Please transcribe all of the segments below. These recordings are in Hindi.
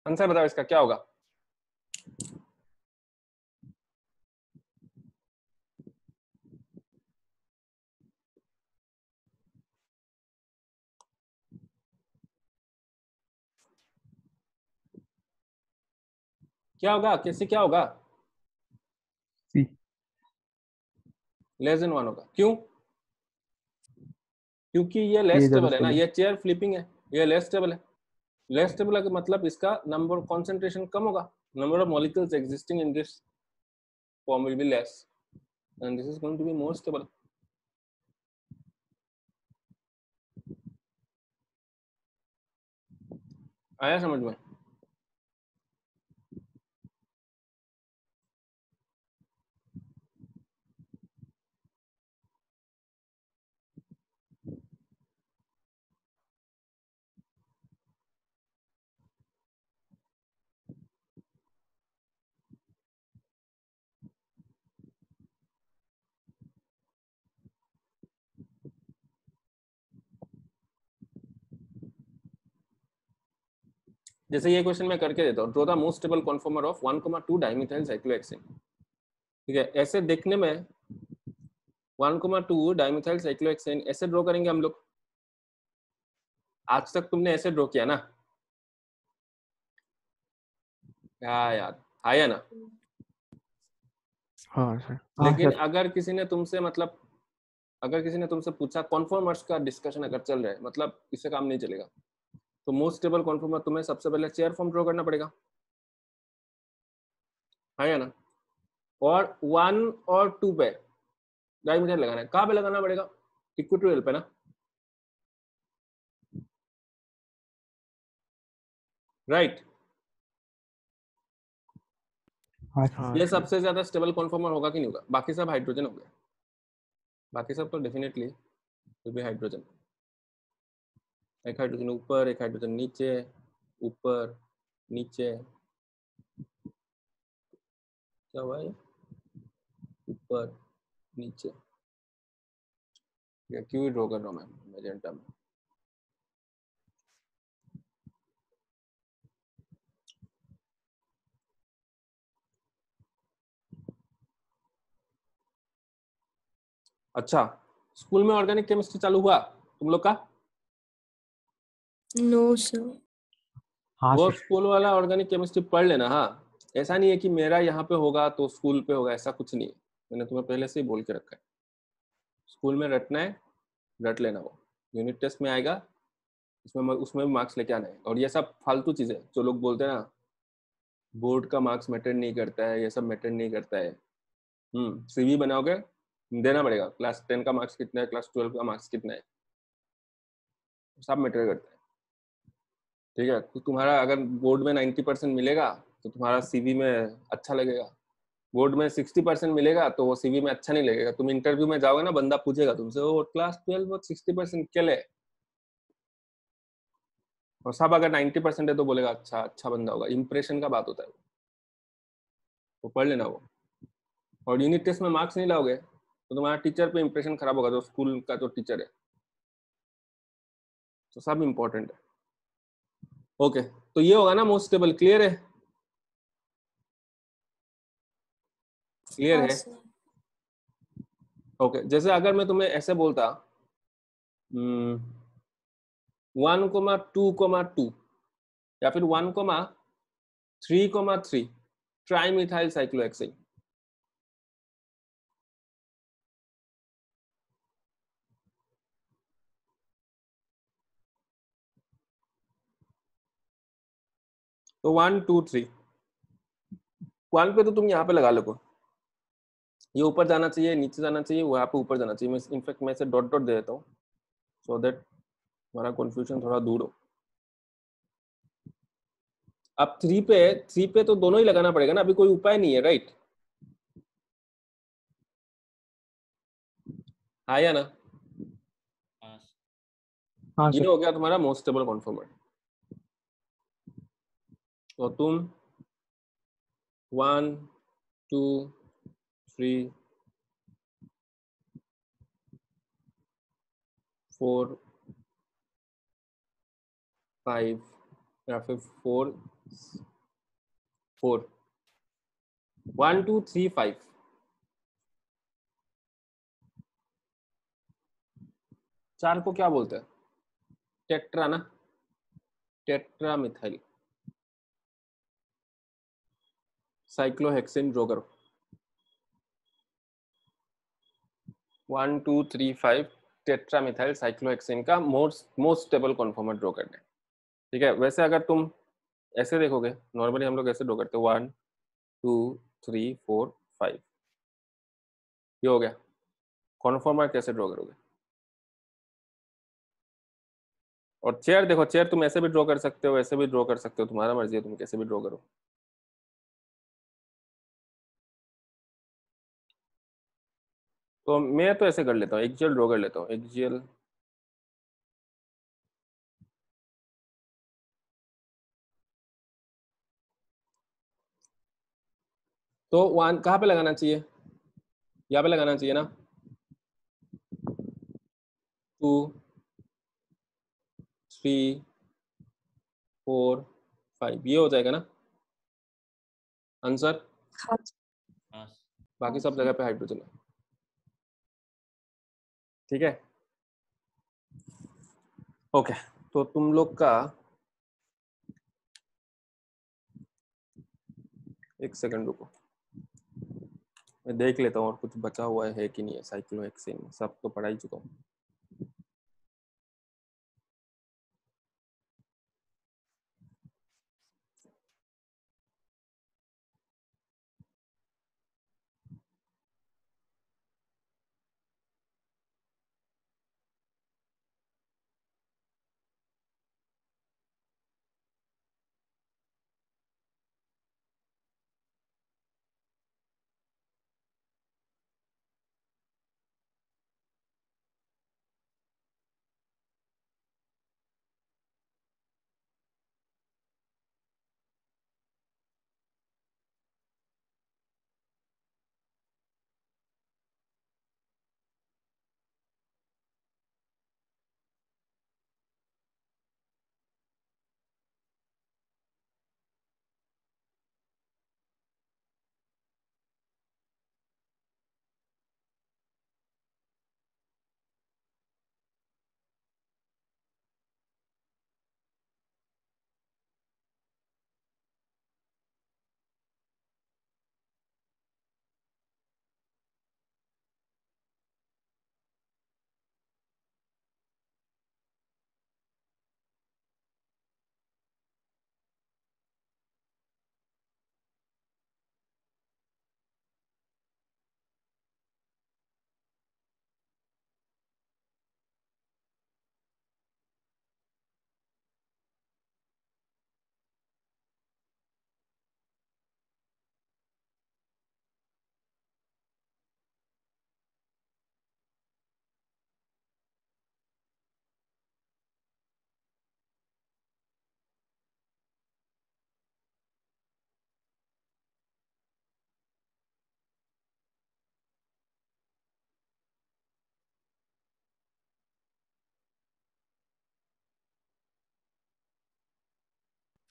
आंसर बताओ इसका क्या होगा? क्या होगा? कैसे क्या होगा? सी। लेस देन 1 होगा। क्यों? क्योंकि ये ये लेस ज्यादा स्टेबल है ना, स्टेबल। ये चेयर फ्लिपिंग है, ये लेस स्टेबल है। लेस स्टेबल का मतलब इसका नंबर कंसंट्रेशन कम होगा, number of molecules existing in this form will be less and this is going to be more stable. आया समझ में? जैसे ये क्वेश्चन मैं करके देता हूँ, draw the most stable conformer of 1,2 dimethyl cyclohexane. ठीक है, ऐसे देखने में 1,2 डाइमिथाइल साइक्लोहेक्सेन ऐसे ड्रॉ करेंगे हम लोग। आज तक तुमने ऐसे ड्रॉ किया ना? क्या यार, आया ना? हाँ सर। लेकिन अगर किसी ने तुमसे मतलब अगर किसी ने तुमसे पूछा कॉन्फॉर्मर्स का डिस्कशन अगर चल रहा है, मतलब इससे काम नहीं चलेगा। तो मोस्ट स्टेबल कॉन्फॉर्मर तुम्हें सबसे पहले चेयर फॉर्म ड्रॉ करना पड़ेगा, है ना? और 1 और 2 पे डाइमीटर लगाना है। कहाँ पे लगाना पड़ेगा? इक्वेटोरियल पे ना, राइट? हाँ ये सर। सबसे ज्यादा स्टेबल कॉन्फॉर्मर होगा कि नहीं होगा? बाकी सब हाइड्रोजन हो गया, बाकी सब तो डेफिनेटली विल बी हाइड्रोजन। एक हाइड्रोजन ऊपर, एक हाइड्रोजन नीचे, ऊपर नीचे, क्या हुआ ये? ऊपर नीचे, क्यों ड्रॉ कर रहा हूँ मैं मैजेंटा में? अच्छा, स्कूल में ऑर्गेनिक केमिस्ट्री चालू हुआ तुम लोग का? No sir. हाँ वो सर। स्कूल वाला ऑर्गेनिक केमिस्ट्री पढ़ लेना। हाँ, ऐसा नहीं है कि मेरा यहाँ पे होगा तो स्कूल पे होगा, ऐसा कुछ नहीं है। मैंने तुम्हें पहले से ही बोल के रखा है, स्कूल में रटना है, रट लेना। वो यूनिट टेस्ट में आएगा, उसमें भी मार्क्स लेके आना है। और ये सब फालतू चीजें जो लोग बोलते हैं ना, बोर्ड का मार्क्स मैटर नहीं करता है, ये सब मैटर नहीं करता है। सीवी बनाओगे, देना पड़ेगा क्लास 10 का मार्क्स कितना है, क्लास 12 का मार्क्स कितना है, सब मैटर करता है। ठीक है, तो तुम्हारा अगर बोर्ड में 90% मिलेगा तो तुम्हारा सीवी में अच्छा लगेगा। बोर्ड में 60% मिलेगा तो वो सीवी में अच्छा नहीं लगेगा। तुम इंटरव्यू में जाओगे ना, बंदा पूछेगा तुमसे, वो क्लास 12 वो 60% क्या ले, और सब अगर 90% है तो बोलेगा अच्छा अच्छा बंदा होगा। इंप्रेशन का बात होता है, वो पढ़ लेना वो। और यूनिट टेस्ट में मार्क्स नहीं लाओगे तो तुम्हारा टीचर पे इंप्रेशन खराब होगा, जो स्कूल का जो टीचर है। तो सब इम्पोर्टेंट है। ओके, तो ये होगा ना मोस्ट स्टेबल। क्लियर है? क्लियर हाँ है? सर। ओके, जैसे अगर मैं तुम्हें ऐसे बोलता 1,2,2 या फिर 1,3,3 ट्राइमिथाइल साइक्लोहेक्सेन, तो 1 2 3 1 पे तो तुम यहाँ पे लगा लो, ये ऊपर जाना चाहिए, नीचे जाना चाहिए, वहां पे ऊपर जाना चाहिए। मैं इनफैक्ट मैं इसे डॉट डॉट दे देता हूँ सो दैट हमारा कंफ्यूजन थोड़ा दूर हो। अब 3 पे तो दोनों ही लगाना पड़ेगा ना, अभी कोई उपाय नहीं है, राइट? आया ना? हाँ ये सर। हो गया तुम्हारा मोस्ट स्टेबल कॉन्फॉर्मर। तो तुम 1 2 3 4 5 या फिर 4 4 1 2 3 5 4 को क्या बोलते हैं? टेट्रा ना, टेट्रा मिथाइल साइक्लोहेक्सेन ड्रोगर। 1 2 3 5 टेट्रा मिथाइल साइक्लोहेक्सेन का मोस्ट स्टेबल कॉन्फॉर्मर ड्रो करना है। ठीक है, वैसे अगर तुम ऐसे देखोगे, नॉर्मली हम लोग ऐसे ड्रो करते हैं 1 2 3 4 5, ये हो गया। कॉन्फॉर्मर कैसे ड्रॉ करोगे? और चेयर देखो, चेयर तुम ऐसे भी ड्रॉ कर सकते हो, ऐसे भी ड्रॉ कर सकते हो, तुम्हारा मर्जी है, तुम कैसे भी ड्रॉ करो। तो मैं तो ऐसे कर लेता हूँ, एक्जियल ड्रॉ कर लेता हूँ, एक्जियल। तो वन कहाँ पे लगाना चाहिए? यहाँ पे लगाना चाहिए ना। 2 3 4 5 ये हो जाएगा ना आंसर। हाँ बाकी सब जगह पे हाइड्रोजन है। ठीक है, ओके। तो तुम लोग का, एक सेकंड रुको, मैं देख लेता हूँ और कुछ बचा हुआ है कि नहीं है साइक्लोहेक्सेन में। सब तो पढ़ा ही चुका हूँ।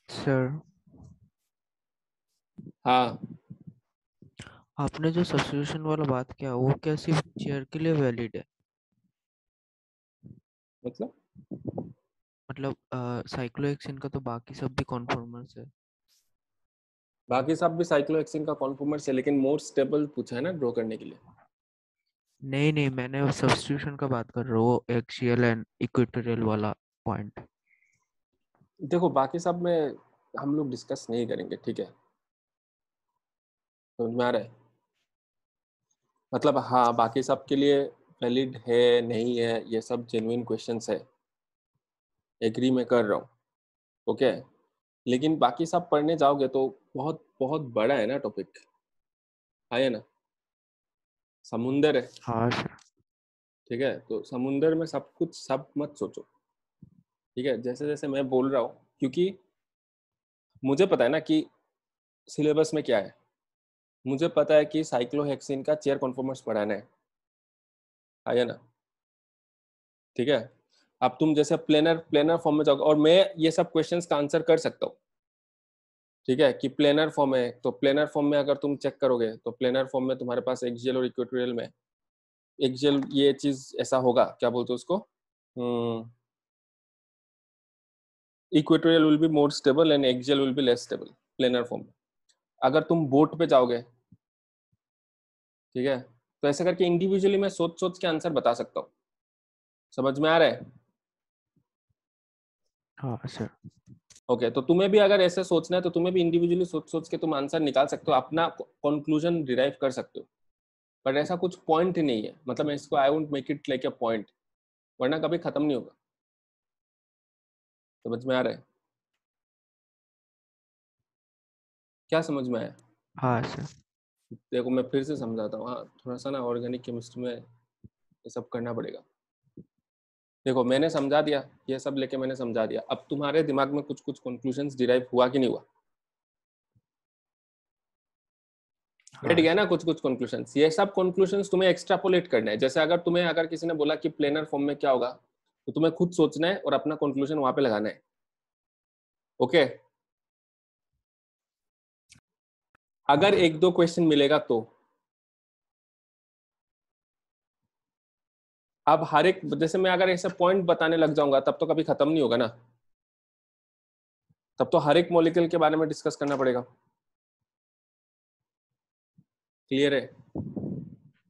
सर, हाँ, आपने जो सब्स्टिट्यूशन वाला बात किया वो क्या सिर्फ चेयर के लिए वैलिड है? मतलब साइक्लोहेक्सेन का तो बाकी सब भी कॉन्फॉर्मर्स है। बाकी सब भी साइक्लोहेक्सेन का कॉन्फॉर्मर्स है, लेकिन मोर स्टेबल पूछा है ना ड्रॉ करने के लिए। नहीं नहीं, मैंने सब्स्टिट्यूशन का बात कर रहा हूँ, वो एक्सियल एंड इक्वेटोरियल वाला पॉइंट। देखो बाकी सब में हम लोग डिस्कस नहीं करेंगे, ठीक है, समझ में आ रहा है? मतलब हाँ, बाकी सब के लिए वैलिड है नहीं है, ये सब जेन्युइन क्वेश्चंस है, एग्री मैं कर रहा हूँ, ओके। लेकिन बाकी सब पढ़ने जाओगे तो बहुत बहुत बड़ा है ना टॉपिक, है ना, समुंदर है। हाँ सर। ठीक है, तो समुंदर में सब कुछ सब मत सोचो, ठीक है, जैसे जैसे मैं बोल रहा हूँ, क्योंकि मुझे पता है ना कि सिलेबस में क्या है। मुझे पता है कि साइक्लोहेक्सिन का चेयर कॉन्फॉर्मर्स पढ़ाना है ना, ठीक है। अब तुम जैसे प्लेनर प्लेनर फॉर्म में जाओगे और मैं ये सब क्वेश्चंस का आंसर कर सकता हूँ, ठीक है, कि प्लेनर फॉर्म है, तो प्लेनर फॉर्म में अगर तुम चेक करोगे तो प्लेनर फॉर्म में तुम्हारे पास एक्सियल और इक्वेटोरियल में, एक्सियल ये चीज ऐसा होगा, क्या बोलते हैं उसको, equatorial will be more stable and axial will be less stable planar form में। अगर तुम बोट पे जाओगे, ठीक है, तो ऐसा करके इंडिविजुअली मैं सोच सोच के आंसर बता सकता हूँ। समझ में आ रहा है? हाँ सर। ओके, तो तुम्हें भी अगर ऐसे सोचना है तो तुम्हें भी इंडिविजुअली सोच सोच के तुम आंसर निकाल सकते हो, अपना कंक्लूजन डिराइव कर सकते हो, बट ऐसा कुछ पॉइंट नहीं है, मतलब मैं इसको I won't make it like a point, वरना कभी खत्म नहीं होगा। समझ में आ रहा है? क्या समझ में आया? हाँ सर। देखो मैं फिर से समझाता हूँ, हाँ थोड़ा सा ना ऑर्गेनिक केमिस्ट्री में ये सब करना पड़ेगा। देखो मैंने समझा दिया, ये सब लेके मैंने समझा दिया, अब तुम्हारे दिमाग में कुछ कुछ कंक्लूजन्स डिराइव हुआ कि नहीं हुआ? बैठ हाँ गया सर। ना कुछ कुछ कंक्लूजन्स? ये सब कंक्लूजन्स तुम्हें एक्सट्रापोलेट करना है। जैसे अगर तुम्हें, अगर किसी ने बोला कि प्लेनर फॉर्म में क्या होगा, तो तुम्हें खुद सोचना है और अपना कंक्लूजन वहां पे लगाना है। ओके, अगर एक दो क्वेश्चन मिलेगा तो। अब हर एक, जैसे मैं अगर ऐसे पॉइंट बताने लग जाऊंगा तब तो कभी खत्म नहीं होगा ना, तब तो हर एक मॉलिक्यूल के बारे में डिस्कस करना पड़ेगा। क्लियर है?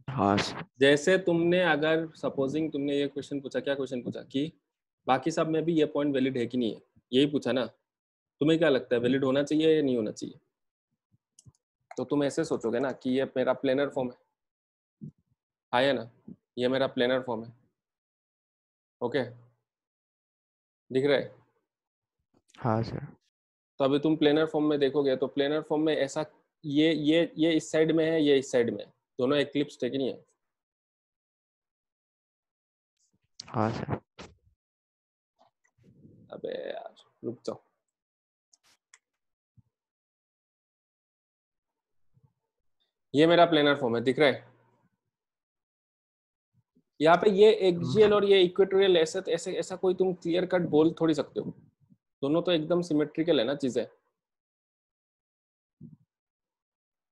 हाँ सर। जैसे तुमने, अगर सपोजिंग तुमने ये क्वेश्चन पूछा, क्या क्वेश्चन पूछा कि बाकी सब में भी ये पॉइंट वैलिड है कि नहीं है, यही पूछा ना, तुम्हें क्या लगता है वैलिड होना चाहिए या नहीं होना चाहिए? तो तुम ऐसे सोचोगे ना कि ये मेरा प्लेनर फॉर्म है ना, ये मेरा प्लेनर फॉर्म है। ओके, दिख रहा है? हाँ सर। तो अभी तुम प्लेनर फॉर्म में देखोगे तो प्लेनर फॉर्म में ऐसा, ये इस साइड में है, ये इस साइड में है, दोनों एक्लिप्स है कि नहीं है? हाँ सर। अबे यार रुक जाओ, ये मेरा प्लेनर फॉर्म है, दिख रहा है? यहाँ पे ये एक्सियल और ये इक्वेटोरियल, ऐसे ऐसे ऐसा कोई तुम क्लियर कट बोल थोड़ी सकते हो, दोनों तो एकदम सिमेट्रिकल है ना चीजें,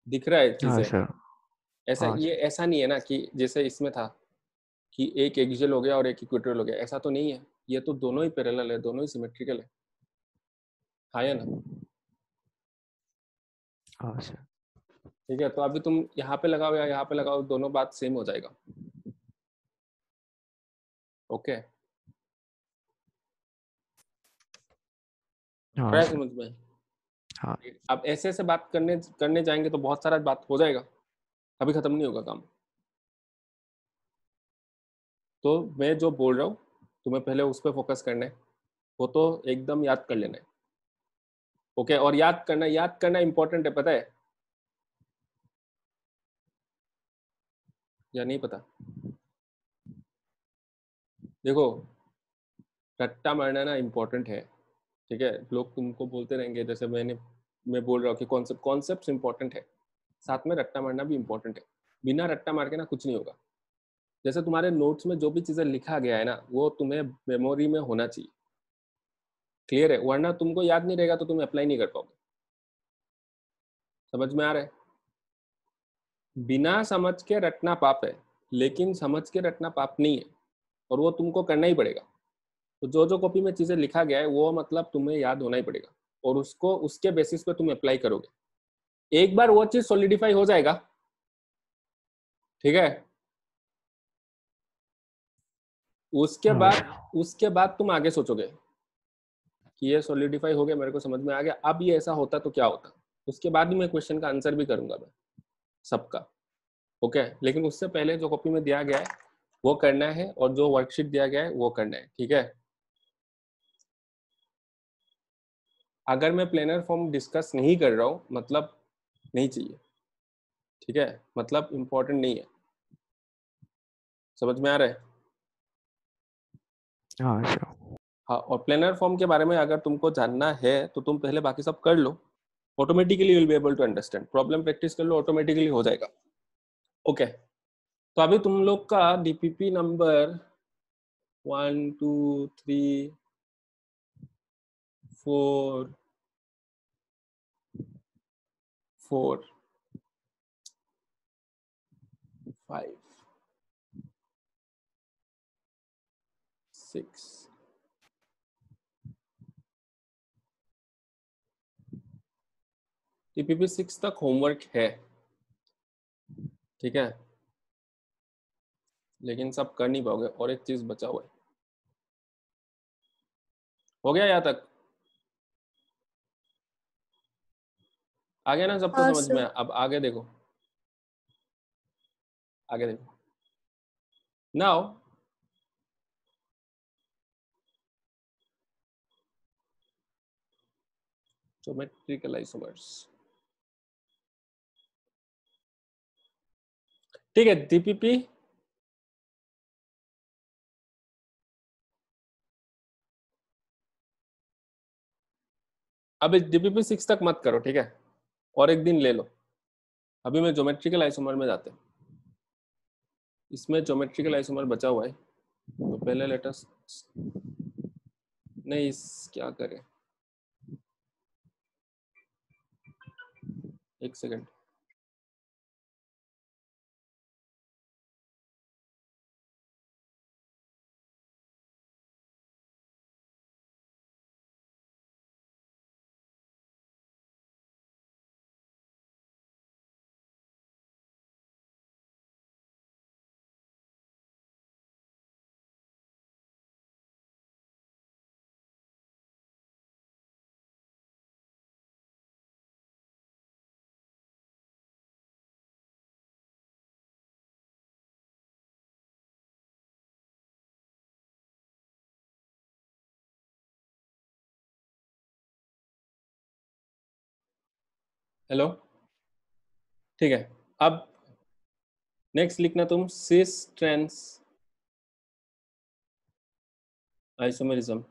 दिख रहा है हाँ चीजें? सर। ऐसा, हाँ ये सर। ऐसा नहीं है ना कि जैसे इसमें था कि एक एक्सियल हो गया और एक इक्वेटोरियल हो गया, ऐसा तो नहीं है, ये तो दोनों ही पैरेलल है, दोनों ही सिमेट्रिकल है। हाँ या ना? हाँ सर। ठीक है, तो अभी तुम यहाँ पे लगाओ या यहाँ पे लगाओ, दोनों बात सेम हो जाएगा। ओके, हाँ क्या सर। समझ में? हाँ। अब ऐसे ऐसे बात करने करने जाएंगे तो बहुत सारा बात हो जाएगा, कभी खत्म नहीं होगा काम। तो मैं जो बोल रहा हूँ तुम्हें पहले उस पर फोकस करना है, वो तो एकदम याद कर लेना है। ओके, और याद करना इंपॉर्टेंट है, पता है या नहीं पता? देखो, रट्टा मारना ना इम्पोर्टेंट है, ठीक है, लोग तुमको बोलते रहेंगे, जैसे मैं बोल रहा हूँ कि कॉन्सेप्ट इंपॉर्टेंट है, साथ में रट्टा मारना भी इम्पोर्टेंट है। बिना रट्टा मार के ना कुछ नहीं होगा। जैसे तुम्हारे नोट्स में जो भी चीजें लिखा गया है ना, वो तुम्हें मेमोरी में होना चाहिए। क्लियर है? वरना तुमको याद नहीं रहेगा तो तुम अप्लाई नहीं कर पाओगे। समझ में आ रहा है? बिना समझ के रटना पाप है, लेकिन समझ के रटना पाप नहीं है, और वो तुमको करना ही पड़ेगा। तो जो जो कॉपी में चीजें लिखा गया है वो मतलब तुम्हें याद होना ही पड़ेगा, और उसको उसके बेसिस पे तुम अप्लाई करोगे। एक बार वो चीज सॉलिडिफाई हो जाएगा, ठीक है, उसके हाँ बाद सर। तुम आगे सोचोगे कि ये सॉलिडिफाई हो गया, मेरे को समझ में आ गया, अब ये ऐसा होता तो क्या होता। उसके बाद ही मैं क्वेश्चन का आंसर भी करूंगा मैं सबका। ओके, लेकिन उससे पहले जो कॉपी में दिया गया है वो करना है, और जो वर्कशीट दिया गया है वो करना है, ठीक है। अगर मैं प्लेनर फॉर्म डिस्कस नहीं कर रहा हूँ मतलब नहीं चाहिए, ठीक है, मतलब इम्पोर्टेंट नहीं है। समझ में आ रहा है? हाँ सर। हाँ, और प्लेनर फॉर्म के बारे में अगर तुमको जानना है तो तुम पहले बाकी सब कर लो, automatically will be able to understand. Problem practice कर लो, ऑटोमेटिकली हो जाएगा। ओके, तो अभी तुम लोग का डीपीपी नंबर 1 2 3 4 4 5 6 टीपीपी 6 तक होमवर्क है, ठीक है, लेकिन सब कर नहीं पाओगे और एक चीज बचा हुआ है। हो गया यहाँ तक? आ गया ना सबको हाँ समझ में? सर। अब आगे देखो, आगे देखो। नाउ ज्योमेट्रिकल आइसोमर्स, ठीक है। डीपीपी अब डीपीपी 6 तक मत करो, ठीक है, और एक दिन ले लो। अभी मैं ज्योमेट्रिकल आइसोमर में जाते हैं। इसमें ज्योमेट्रिकल आइसोमर बचा हुआ है, तो पहले लेटस नहीं क्या करें, एक सेकंड। हेलो, ठीक है। अब नेक्स्ट लिखना तुम cis trans isomerism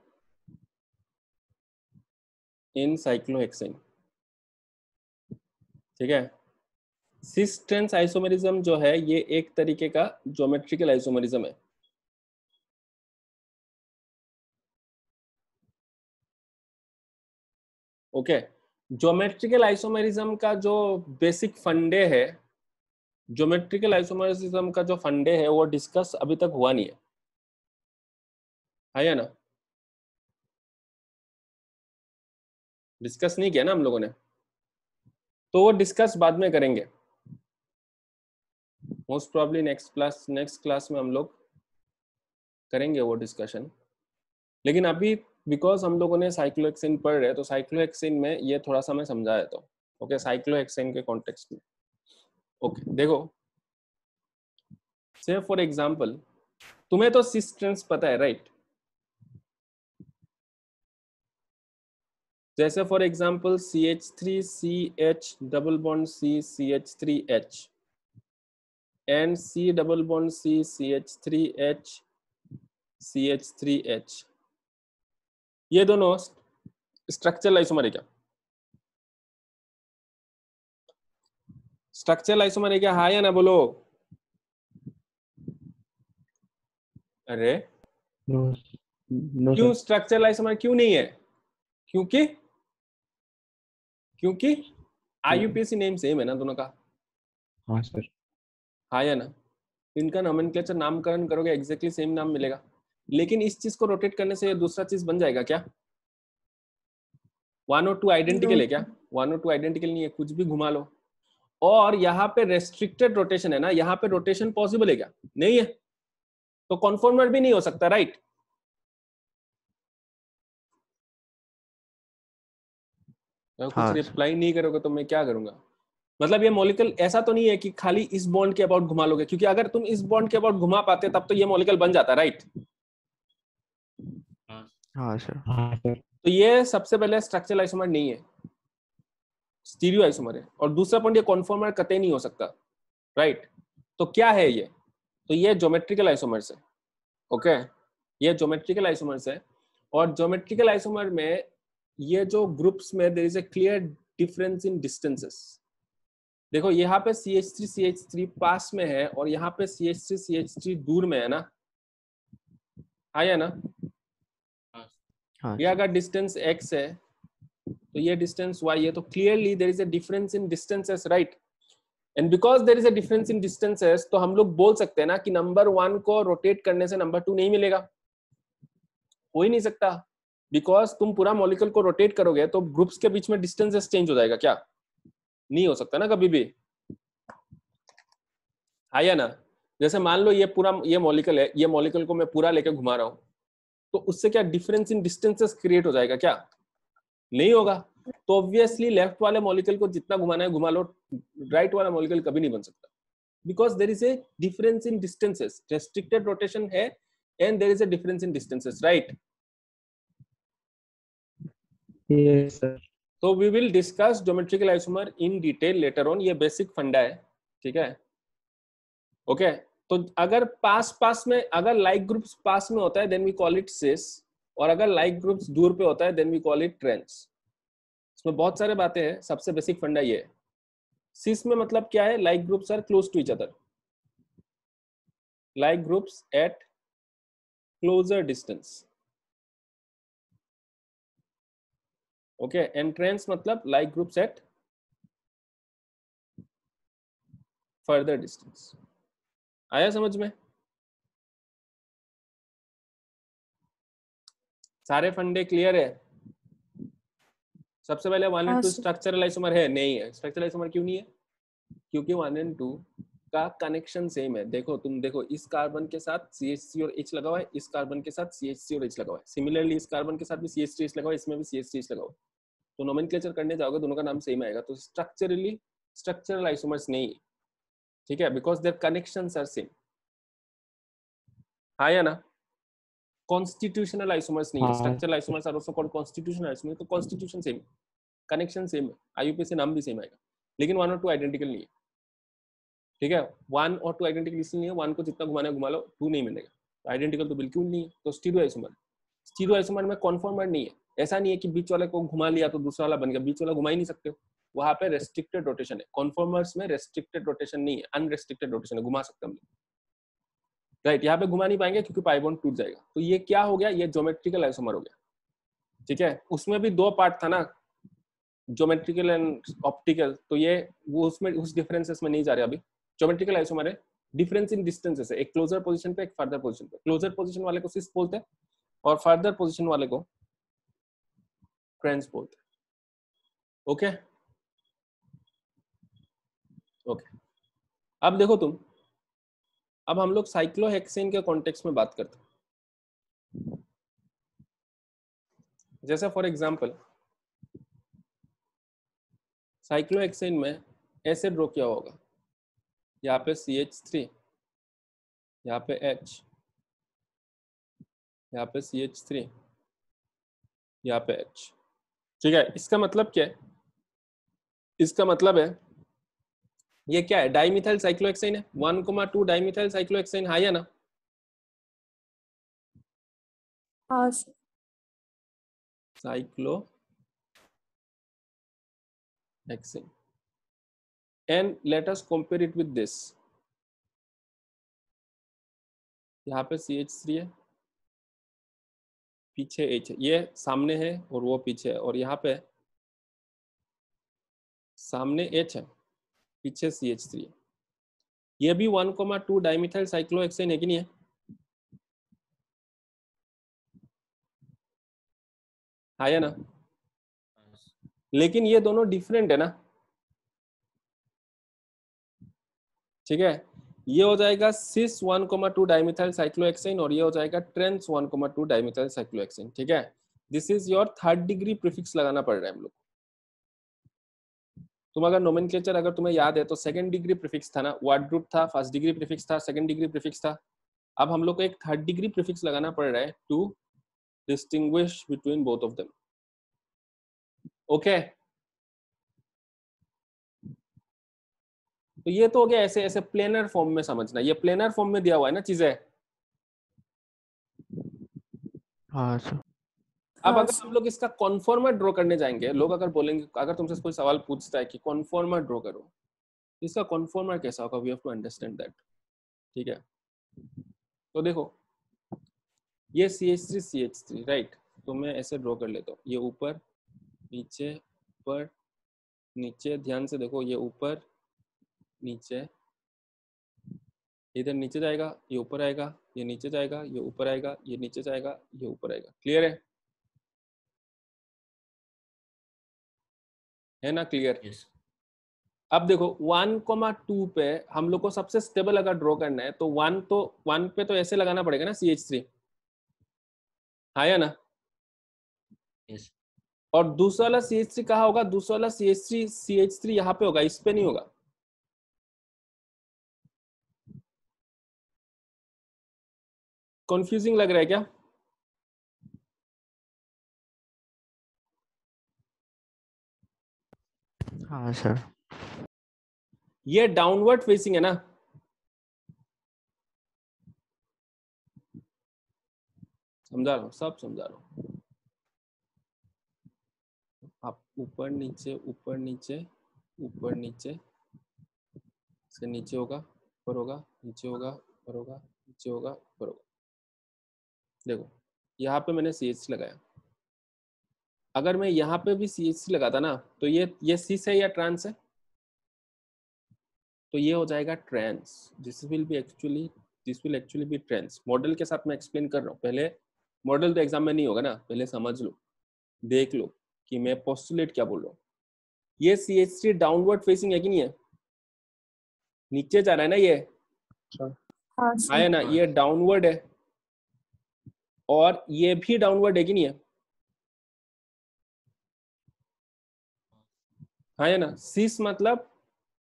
in cyclohexane, ठीक है। सिस ट्रांस आइसोमेरिज्म जो है ये एक तरीके का ज्योमेट्रिकल आइसोमेरिज्म है, ओके। ज्योमेट्रिकल आइसोमेरिज्म का जो बेसिक फंडे है, ज्योमेट्रिकल आइसोमेरिज्म का जो फंडे है वो डिस्कस अभी तक हुआ नहीं है या ना? डिस्कस नहीं किया ना हम लोगों ने, तो वो डिस्कस बाद में करेंगे मोस्ट प्रॉब्ली नेक्स्ट क्लास में हम लोग करेंगे वो डिस्कशन। लेकिन अभी बिकॉज हम लोगों ने साइक्लोहेक्सेन पढ़ रहे हैं तो साइक्लोहेक्सेन में ये थोड़ा सा मैं समझा देता हूँ, ओके, साइक्लोहेक्सेन के कॉन्टेक्स्ट में। ओके देखो, से फॉर एग्जांपल तुम्हें तो सिस ट्रांस पता है, राइट? जैसे for example CH3CH double bond C CH3H and C double bond C CH3H CH3H, ये दोनों स्ट्रक्चरल आइसोमर है क्या? स्ट्रक्चरल आइसोमर है क्या? हाँ या ना बोलो? अरे नो नो क्यों सर। स्ट्रक्चरल आइसोमर क्यों नहीं है? क्योंकि क्योंकि IUPAC नेम सेम है ना दोनों का, हाँ सर। हाँ या ना? इनका नोमेनक्लेचर नामकरण करोगे एग्जैक्टली सेम नाम मिलेगा, लेकिन इस चीज को रोटेट करने से ये दूसरा चीज बन जाएगा क्या? 1 और 2 आइडेंटिकल है क्या? 1 और 2 आइडेंटिकल नहीं है, कुछ भी घुमा लो। और यहाँ पे रेस्ट्रिक्टेड रोटेशन है ना, यहाँ पे रोटेशन पॉसिबल है क्या? नहीं है, तो कॉन्फॉर्मर भी नहीं हो सकता, राइट? कुछ हाँ सर। रिप्लाई नहीं करोगे तो मैं क्या करूंगा? मतलब ये मॉलिक्यूल ऐसा तो नहीं है कि खाली इस बॉन्ड के अबाउट घुमा लोगे, क्योंकि अगर तुम इस बॉन्ड के अबाउट घुमा पाते तब तो ये मॉलिक्यूल बन जाता, राइट? हाँ सर। हाँ सर। तो ये सबसे पहले स्ट्रक्चरल आइसोमर नहीं है, स्टीरियो आइसोमर है। और दूसरा पॉइंट, ये कॉन्फॉर्मर कतई नहीं हो सकता, राइट? तो क्या है ये? तो ये ज्योमेट्रिकल आइसोमर्स है, ओके, ये ज्योमेट्रिकल आइसोमर्स है। और ज्योमेट्रिकल आइसोमर में ये जो ग्रुप्स में there is a clear difference in distances. देखो यहाँ पे CH3 पास में है और यहाँ पे CH3 दूर में है ना, हाँ या ना? हाँ ये सर। अगर डिस्टेंस x है तो ये डिस्टेंस y है, तो clearly there is a difference in distances, right? And because there is a difference in distances, तो हम लोग बोल सकते हैं ना कि नंबर 1 को रोटेट करने से नंबर 2 नहीं मिलेगा, हो ही नहीं सकता, बिकॉज तुम पूरा मॉलिक्यूल को रोटेट करोगे तो ग्रुप्स के बीच में डिस्टेंसेस चेंज हो जाएगा क्या? नहीं हो सकता ना कभी भी, है ना? जैसे मान लो ये पूरा ये मॉलिक्यूल है, ये मॉलिक्यूल को मैं पूरा लेके घुमा रहा हूँ, तो उससे क्या डिफरेंस इन डिस्टेंसेस क्रिएट हो जाएगा क्या? नहीं होगा। तो ऑब्वियसली लेफ्ट वाले मॉलिक्यूल को जितना घुमाना है घुमा लो, राइट वाला मॉलिक्यूल कभी नहीं बन सकता, because there is a difference in distances, restricted rotation है and there is a difference in distances, right? Yes, sir. तो we will discuss geometrical isomer in detail later on, ये बेसिक फंडा है, ठीक है? ओके तो अगर पास में, अगर लाइक ग्रुप्स पास में होता है then we call it cis, और अगर लाइक ग्रुप्स दूर पे होता है then we call it trans. इसमें बहुत सारे बातें हैं, सबसे बेसिक फंडा ये है। सिस में मतलब क्या है? Like groups are close to each other, like groups at closer distance, okay? And trans मतलब like groups at further distance. आया समझ में? सारे फंडे क्लियर है? सबसे पहले 1 एंड 2 स्ट्रक्चरल आइसोमर है? नहीं है। स्ट्रक्चरल आइसोमर क्यों नहीं है? क्योंकि 1 एंड 2 का कनेक्शन सेम है। देखो तुम देखो, इस कार्बन के साथ CH3 और H लगा हुआ है, इस कार्बन के साथ CH3 और H लगा हुआ है, सिमिलरली इस कार्बन के साथ भी CH3 H लगा हुआ है, इसमें भी CH3 H लगा हुआ है, तो नोमेनक्लेचर करने जाओगे दोनों का नाम सेम आएगा, तो स्ट्रक्चरली स्ट्रक्चरल आइसोमर्स नहीं है, ठीक है? Because their connections are same, हाँ या ना? कॉन्स्टिट्यूशनल आइसोमर्स नहीं है। हाँ structural isomers are also called constitutional isomer, तो कॉन्स्टिट्यूशन सेम, कनेक्शन सेम है, IUPAC नाम भी सेम आएगा, लेकिन 1 और 2 आइडेंटिकल नहीं है, ठीक है? 1 और 2 आइडेंटिकल इसलिए नहीं है, 1 को जितना घुमाना है घुमा लो, 2 नहीं मिलेगा, आइडेंटिकल तो बिल्कुल नहीं है। तो स्टीरियो आइसोमर, स्टीरियो आइसोमर में कॉन्फॉर्मर नहीं है, ऐसा नहीं है कि बीच वाले को घुमा लिया तो दूसरा वाला बन गया, बीच वाला घुमा ही नहीं सकते हो, वहां पे रेस्ट्रिक्टेड रोटेशन है। कॉन्फॉर्मर्स में रेस्ट्रिक्टेड रोटेशन नहीं है, अनरेस्ट्रिक्टेड रोटेशन है, घुमा सकते हम, राइट? यहाँ पे घुमा नहीं पाएंगे क्योंकि पाई बॉन्ड टूट जाएगा। तो ये क्या हो गया? ये ज्योमेट्रिकल आइसोमर हो गया, ठीक है? उसमें भी 2 पार्ट था ना, ज्योमेट्रिकल एंड ऑप्टिकल, तो ये वो उसमें उस डिफरेंसेस में नहीं जा रहे अभी। ज्योमेट्रिकल आइसोमर है, डिफरेंस इन डिस्टेंसेस है, एक क्लोजर पोजीशन पे एक फर्दर पोजीशन पे। क्लोजर पोजीशन वाले को सिस बोलते हैं और फर्दर पोजीशन वाले को ट्रांस बोलते हैं, ओके? ओके अब देखो तुम, अब हम लोग साइक्लोहेक्सेन के कॉन्टेक्स्ट में बात करते हैं। जैसे फॉर एग्जांपल साइक्लोहेक्सेन में ऐसे ड्रॉ किया होगा, यहाँ पे CH3, यहाँ पे H, यहाँ पे CH3, यहाँ पे H, ठीक है? इसका मतलब क्या है? इसका मतलब है ये क्या है? डाइमिथाइल साइक्लोहेक्सेन है, 1,2 डाइमिथाइल साइक्लोहेक्सेन, हाँ या ना? Cyclohexane, and let us compare it with this. यहाँ पे CH3 है, पीछे H है, ये सामने है और वो पीछे है, और यहाँ पे सामने H है, पीछे CH3 है। ये भी 1,2 डाइमिथाइल साइक्लोहेक्सेन है कि नहीं है? हाँ या ना? लेकिन ये दोनों डिफरेंट है ना, ठीक है? ये हो जाएगा सिस 1,2 डाइमिथाइल साइक्लोहेक्सेन और ये हो जाएगा ट्रांस 1,2 डाइमिथाइल साइक्लोहेक्सेन, ठीक है? This is your 3rd degree prefix लगाना पड़ रहा है हम लोग। तुम अगर नोमेनक्लेचर अगर तुम्हें याद है तो 2nd डिग्री प्रीफिक्स था ना, वार्ड था, 1st डिग्री प्रीफिक्स था, 2nd डिग्री प्रीफिक्स था। अब हम लोग को एक 3rd डिग्री प्रीफिक्स लगाना पड़ रहा है to distinguish between both of them, okay? तो ये तो हो गया ऐसे ऐसे प्लेनर फॉर्म में समझना, ये प्लेनर फॉर्म में दिया हुआ है ना चीजें। हाँ सर। अब अगर हम लोग इसका कॉन्फॉर्मर ड्रॉ करने जाएंगे, लोग अगर बोलेंगे, अगर तुमसे कोई सवाल पूछता है कि कॉन्फॉर्मर ड्रॉ करो, इसका कॉन्फॉर्मर कैसा होगा, we have to understand that, ठीक है? तो देखो ये CH3 CH3, राइट? तो मैं ऐसे ड्रॉ कर लेता हूँ, ये ऊपर नीचे ऊपर नीचे, ध्यान से देखो, ये ऊपर नीचे, इधर नीचे जाएगा, ये ऊपर आएगा, ये नीचे जाएगा, ये ऊपर आएगा, ये नीचे जाएगा, ये ऊपर आएगा। क्लियर है ना? क्लियर। यस अब देखो 1,2 पे हम लोग को सबसे स्टेबल अगर ड्रॉ करना है तो 1 पे तो ऐसे लगाना पड़ेगा ना CH3, हाँ या ना? यस और दूसरा वाला CH3 कहाँ होगा? दूसरा वाला CH3 यहाँ पे होगा, इस पे नहीं होगा। कंफ्यूजिंग लग रहा है क्या? हाँ सर। ये डाउनवर्ड फेसिंग है ना? समझा रहा हूँ, सब समझा रहा हूँ। आप ऊपर नीचे ऊपर नीचे ऊपर नीचे, इसके नीचे होगा, ऊपर होगा, नीचे होगा, ऊपर होगा, नीचे होगा, ऊपर होगा। देखो यहाँ पे मैंने CH लगाया, अगर मैं यहाँ पे भी CH लगाता ना तो ये सिस है या ट्रांस है? तो ये हो जाएगा trans. This will actually be trans. Model के साथ मैं एक्सप्लेन कर रहा हूँ। पहले मॉडल तो एग्जाम में नहीं होगा ना, पहले समझ लो, देख लो कि मैं पोस्टुलेट क्या बोल रहा हूँ। ये CH3 डाउनवर्ड फेसिंग है कि नहीं है? नीचे जा रहा है ना ये, हाँ आया ना? ये डाउनवर्ड है और ये भी डाउनवर्ड है कि नहीं है? हाँ या ना? सिस मतलब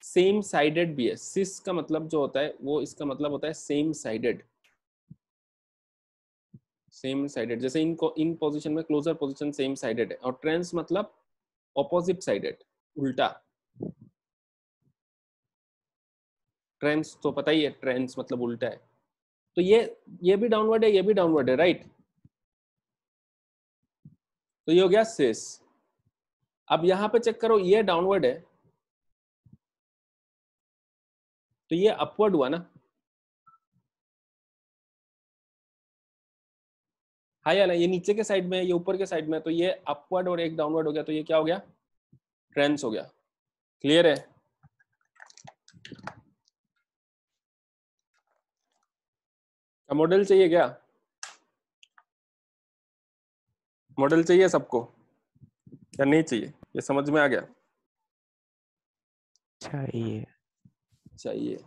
सेम साइडेड भी है। सिस का मतलब जो होता है वो, इसका मतलब होता है सेम साइडेड। सेम साइडेड, जैसे इन पोजीशन में क्लोजर पोजीशन सेम साइडेड है, और ट्रांस मतलब ऑपोजिट साइडेड, उल्टा। ट्रांस तो पता ही है, ट्रांस मतलब उल्टा है। तो ये भी डाउनवर्ड है, ये भी डाउनवर्ड है, राइट? तो ये हो गया सिस। अब यहां पे चेक करो, ये डाउनवर्ड है तो ये अपवर्ड हुआ ना? हाँ या ना? ये नीचे के साइड में है, ये ऊपर के साइड में है, तो ये अपवर्ड और एक डाउनवर्ड हो गया, तो ये क्या हो गया? ट्रांस हो गया। क्लियर है? मॉडल चाहिए क्या? मॉडल चाहिए सबको या नहीं चाहिए? ये समझ में आ गया? चाहिए। चाहिए।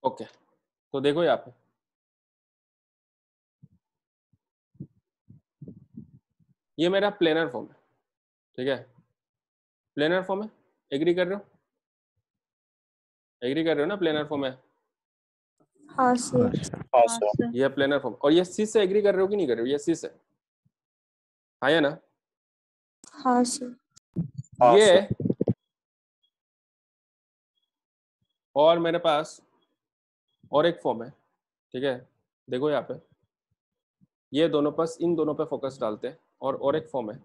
ओके, तो देखो यहाँ पे ये मेरा प्लेनर फॉर्म है, ठीक है? प्लेनर फॉर्म है, एग्री कर रहे हो? एग्री कर रहे हो ना? प्लेनर फॉर्म है, हाँ हाँ सर। सर। ये प्लेनर फॉर्म। और ये सी से एग्री कर रहे हो कि नहीं कर रहे हो? ये सी से, हाँ या ना? हाँ सर। ये और मेरे पास और एक फॉर्म है, ठीक है? देखो यहाँ पे, ये दोनों पास, इन दोनों पे फोकस डालते हैं। और एक फॉर्म है,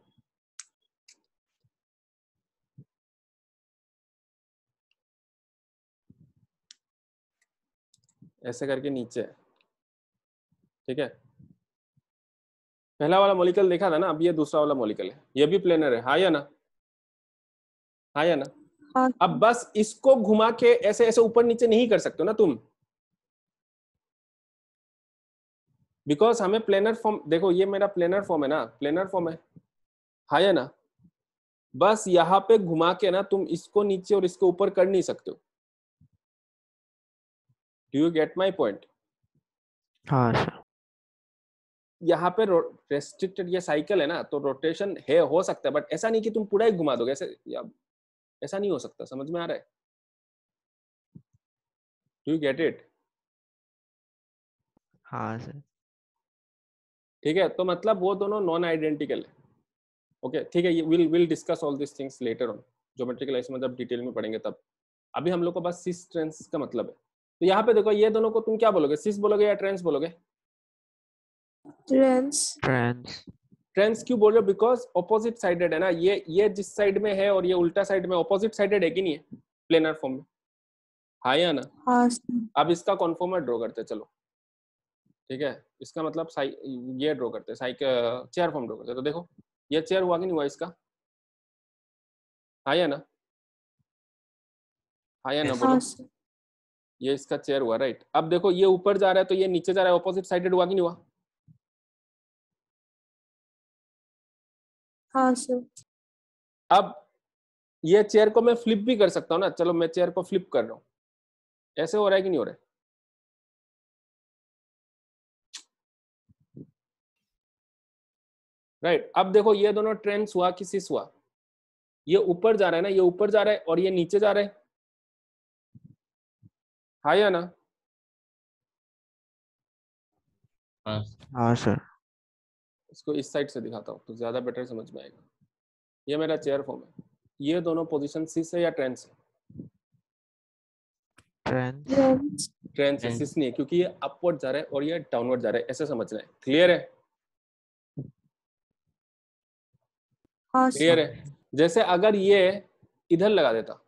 ऐसे करके नीचे है, ठीक है? पहला वाला मॉलिक्यूल देखा था ना, अब ये दूसरा वाला मॉलिक्यूल है, ये भी प्लेनर है, हाँ या ना? हाँ या ना? हाँ अब बस इसको घुमा के ऐसे ऐसे ऊपर नीचे नहीं कर सकते हो ना तुम, बिकॉज हमें प्लेनर फॉर्म, देखो ये मेरा प्लेनर फॉर्म है ना, प्लेनर फॉर्म है, हाँ या ना? बस यहाँ पे घुमा के ना तुम इसको नीचे और इसको ऊपर कर नहीं सकते हो। Do you get my point? हाँ सर। यहाँ पे रेस्ट्रिक्टेड ये साइकिल है ना, तो रोटेशन है, हो सकता है, बट ऐसा नहीं कि तुम पूरा ही घुमा दोगे, ऐसे ऐसा नहीं हो सकता। समझ में आ रहा है? Do you get it? हाँ सर। ठीक है, तो मतलब वो दोनों नॉन आइडेंटिकल है। ओके, ठीक है, will discuss all this things later on, geometrical में जब डिटेल में पढ़ेंगे तब। अभी हम लोग को बस सिस ट्रांस का मतलब है। तो यहाँ पे देखो, ये दोनों को तुम क्या बोलोगे? सिस बोलोगे या ट्रांस बोलोगे? ट्रांस। ट्रांस। ट्रांस क्यों बोल रहे हो? बिकॉज ऑपोजिट साइडेड है ना, ये जिस साइड में है और ये उल्टा साइड में, ऑपोजिट साइडेड है कि नहीं है प्लेनर फॉर्म में? हाँ या ना? हाँ सर। अब इसका कॉन्फॉर्मर ड्रॉ करते हैं, चलो ठीक है। इसका मतलब ये ड्रॉ करते हैं, चेयर फॉर्म ड्रॉ करते हैं। तो देखो ये चेयर हुआ कि नहीं हुआ इसका? हाँ या ना? हाँ या ना Yes. बोलो? हाँ सर। ये इसका चेयर हुआ, राइट। अब देखो ये ऊपर जा रहा है तो ये नीचे जा रहा है, ऑपोजिट साइडेड हुआ कि नहीं हुआ? हाँ सर। अब ये चेयर को मैं फ्लिप भी कर सकता हूँ ना, चलो मैं चेयर को फ्लिप कर रहा हूँ, ऐसे हो रहा है कि नहीं हो रहा है? राइट। अब देखो ये दोनों ट्रेंड्स हुआ कि सिस हुआ? ये ऊपर जा रहा है ना, ये ऊपर जा रहा है और ये नीचे जा रहा है, हाँ या ना? हाँ हाँ सर। इसको इस साइड से दिखाता हूँ तो ज्यादा बेटर समझ में आएगा। ये मेरा चेयर फॉर्म है, ये दोनों पोजीशन सिस है या ट्रेंड से? ट्रेंड्स। ट्रेंड्स। ट्रेंड से, Trends. सिस नहीं है, क्योंकि ये अपवर्ड जा रहा है और ये डाउनवर्ड जा रहा है, ऐसे समझना है। क्लियर है? हाँ क्लियर सर। है? जैसे अगर ये इधर लगा देता,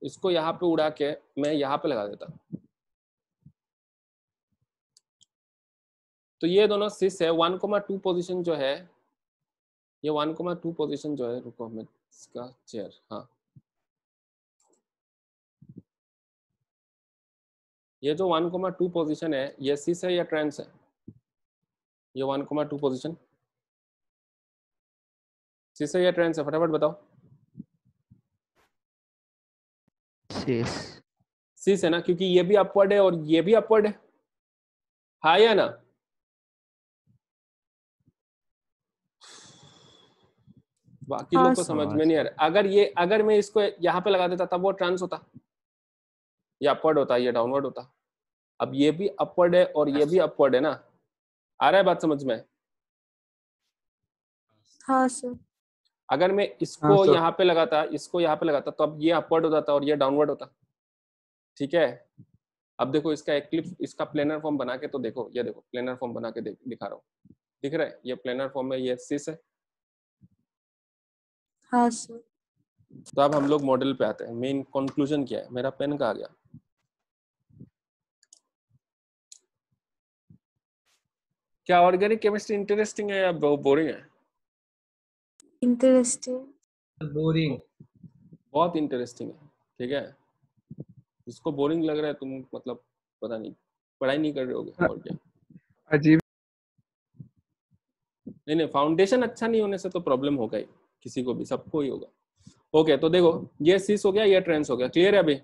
इसको यहाँ पे उड़ा के मैं यहाँ पे लगा देता, तो ये दोनों सिस है। 1,2 पोजीशन जो है, ये 1,2 पोजीशन जो है, रुको मैं इसका चेयर, हाँ ये जो 1,2 पोजीशन है ये सिस है या ट्रांस है? ये 1,2 पोजीशन सिस है या ट्रांस है? फटाफट बताओ। सिस। सिस है ना, क्योंकि ये भी अपवर्ड है और ये भी अपवर्ड है, हाँ या ना? बाकी हाँ लोग को सर। समझ में नहीं आ रहा। अगर मैं इसको यहाँ पे लगा देता तब वो ट्रांस होता, ये अपवर्ड होता, ये डाउनवर्ड होता। अब ये भी अपवर्ड है और ये भी अपवर्ड है ना, आ रहा है बात समझ में? हाँ सर। अगर मैं हाँ इसको सर। यहाँ पे लगाता, इसको यहाँ पे लगाता, तो अब ये अपवर्ड हो जाता और ये डाउनवर्ड होता, ठीक है। अब देखो इसका एक्लिप्स, इसका प्लेनर फॉर्म बना के तो देखो, ये देखो प्लेनर फॉर्म बना के दिखा रहा हूँ, दिख रहा है? ये प्लेनर फॉर्म में ये सिस है। हाँ सर। तो अब हम लोग मॉडल पे आते हैं। मेन कंक्लूजन क्या है? मेरा पेन कहाँ गया? क्या ऑर्गेनिक केमिस्ट्री इंटरेस्टिंग है या बोरिंग है? इंटरेस्टिंग। बोरिंग। बहुत इंटरेस्टिंग है, ठीक है। जिसको बोरिंग लग रहा है तुम मतलब पता नहीं पढ़ाई नहीं कर रहे होगे और क्या। अजीब। नहीं, फाउंडेशन अच्छा नहीं होने से तो प्रॉब्लम होगा ही, किसी को भी, सबको ही होगा। ओके, तो देखो ये सिस हो गया, ये ट्रांस हो गया। क्लियर है अभी?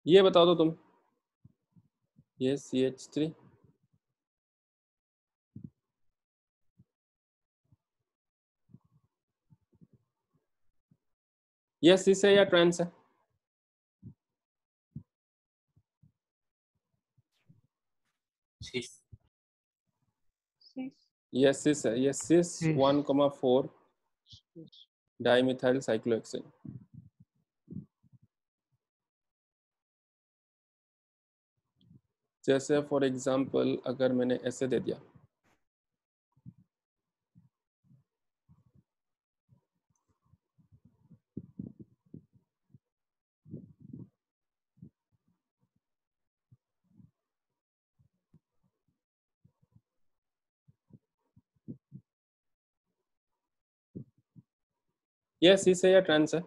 ये बताओ तो तुम, ये CH3, ये सिस है या ट्रांस है? Sis. ये सिस है, ये सिस Sis. 1,4 dimethyl cyclohexane. जैसे फॉर एग्जांपल अगर मैंने ऐसे दे दिया, ये सिस है या ट्रांस है?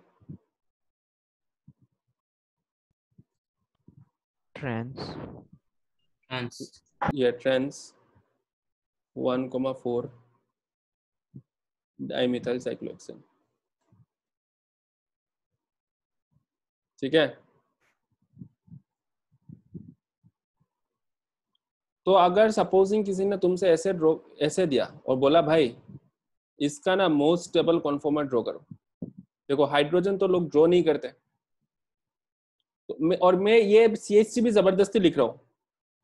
ट्रेंड्स। Trans. ये ट्रांस 1,4 डाइमिथाइल साइक्लोहेक्सेन, ठीक है। तो अगर सपोजिंग किसी ने तुमसे ऐसे दिया और बोला भाई इसका ना मोस्ट स्टेबल कॉन्फॉर्मर ड्रॉ करो, देखो हाइड्रोजन तो लोग ड्रॉ नहीं करते, तो और मैं ये CH3 भी जबरदस्ती लिख रहा हूँ।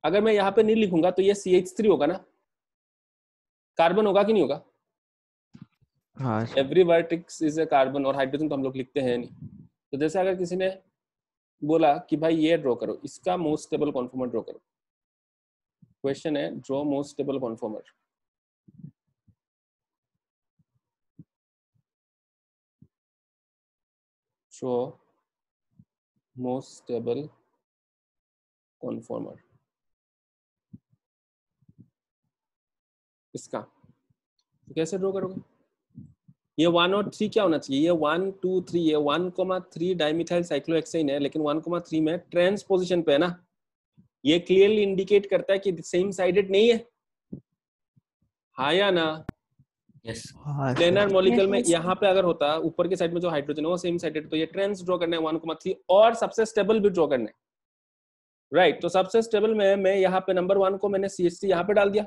अगर मैं यहाँ पे नहीं लिखूंगा तो ये CH3 होगा ना, कार्बन होगा कि नहीं होगा? हाँ sir. Every vertex is a carbon, और हाइड्रोजन तो हम लोग लिखते हैं नहीं। तो जैसे अगर किसी ने बोला कि भाई ये ड्रॉ करो, इसका मोस्ट स्टेबल कॉन्फॉर्मर ड्रॉ करो। क्वेश्चन है draw most stable conformer. Draw most stable conformer, इसका तो कैसे ड्रॉ करोगे? ये 1 और 3 क्या होना चाहिए? ये 1 2 3, ये 1,3 डाइमिथाइल साइक्लोहेक्सेन है, लेकिन 1,3 में ट्रांस पोजीशन पे है ना। ये क्लियरली इंडिकेट करता है कि सेम साइडेड नहीं है, हाँ या ना? Yes. हाँ प्लेनर सर। मॉलिक्यूल में Yes, यहाँ पे अगर होता ऊपर के साइड में जो हाइड्रोजन है वो सेम साइडेड, तो ये ट्रांस ड्रॉ करना है 1,3 और सबसे स्टेबल भी ड्रॉ करना है, राइट। तो सबसे स्टेबल में मैं यहाँ पे नंबर 1 को मैंने CH3 यहाँ पे डाल दिया,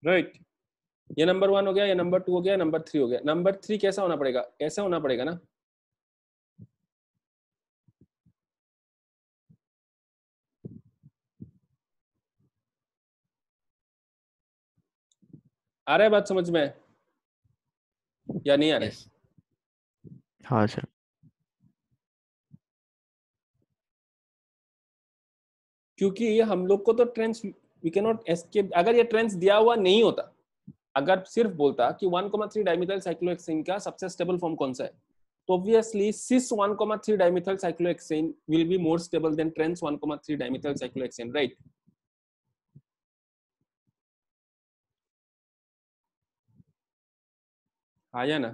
राइट। ये नंबर 1 हो गया, ये नंबर 2 हो गया, नंबर 3 हो गया। नंबर 3 कैसा होना पड़ेगा? ऐसा होना पड़ेगा ना। आ रहा है बात समझ में या नहीं आ रहा है? Yes. हाँ सर। क्योंकि ये हम लोग को तो trans we can not escape. अगर ये ट्रेंस दिया हुआ नहीं होता, अगर सिर्फ बोलता कि 1,3 डाइमिथाइल साइक्लोहेक्सेन का सबसे स्टेबल फॉर्म कौन सा है, तो obviously cis 1,3 dimethyl cyclohexane will be more stable than trans 1,3 dimethyl cyclohexane, right. आया ना?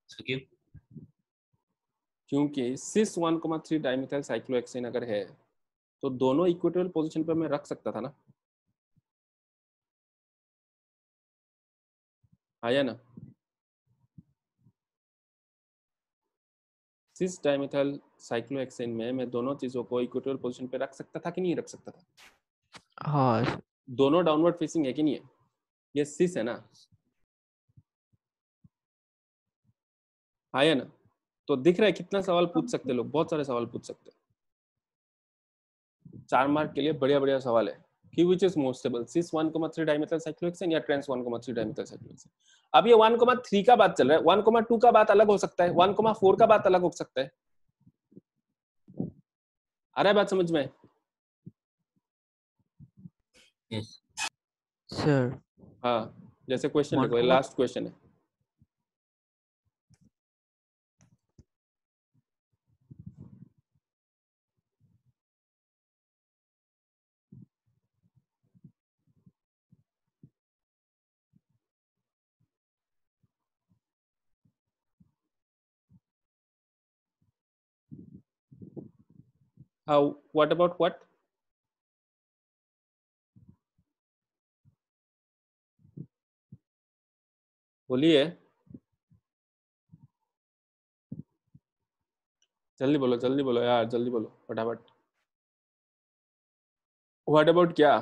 So, क्यों? क्योंकि सिस 1,3 डाइमिथाइल साइक्लोहेक्सेन अगर है तो दोनों इक्विटोरियल पोजीशन पर मैं रख सकता था ना, आया ना? सिस डाइमिथाइल साइक्लोहेक्सेन में मैं दोनों चीजों को इक्विटोरियल पोजीशन पे रख सकता था कि नहीं रख सकता था? हाँ सर। दोनों डाउनवर्ड फेसिंग है कि नहीं है? ये सिस है ना, आया ना? तो दिख रहा है कितना सवाल पूछ सकते हैं लोग, बहुत सारे सवाल पूछ सकते हैं। 4 मार्क के लिए बढ़िया बढ़िया सवाल है कि which is most stable, cis 1,3 dimethyl cyclohexane या ट्रांस 1,3 डाइमिथाइल साइक्लोहेक्सेन। अब ये 1,3 का बात चल रहा है, 1,2 का बात अलग हो सकता है, 1,4 का बात अलग हो सकता है। आ रहा है बात समझ में? Yes. सर हाँ, जैसे क्वेश्चन लिखो, ये लास्ट क्वेश्चन है। How? What about what? बोलिए, जल्दी बोलो यार, जल्दी बोलो फटाफट। What about क्या?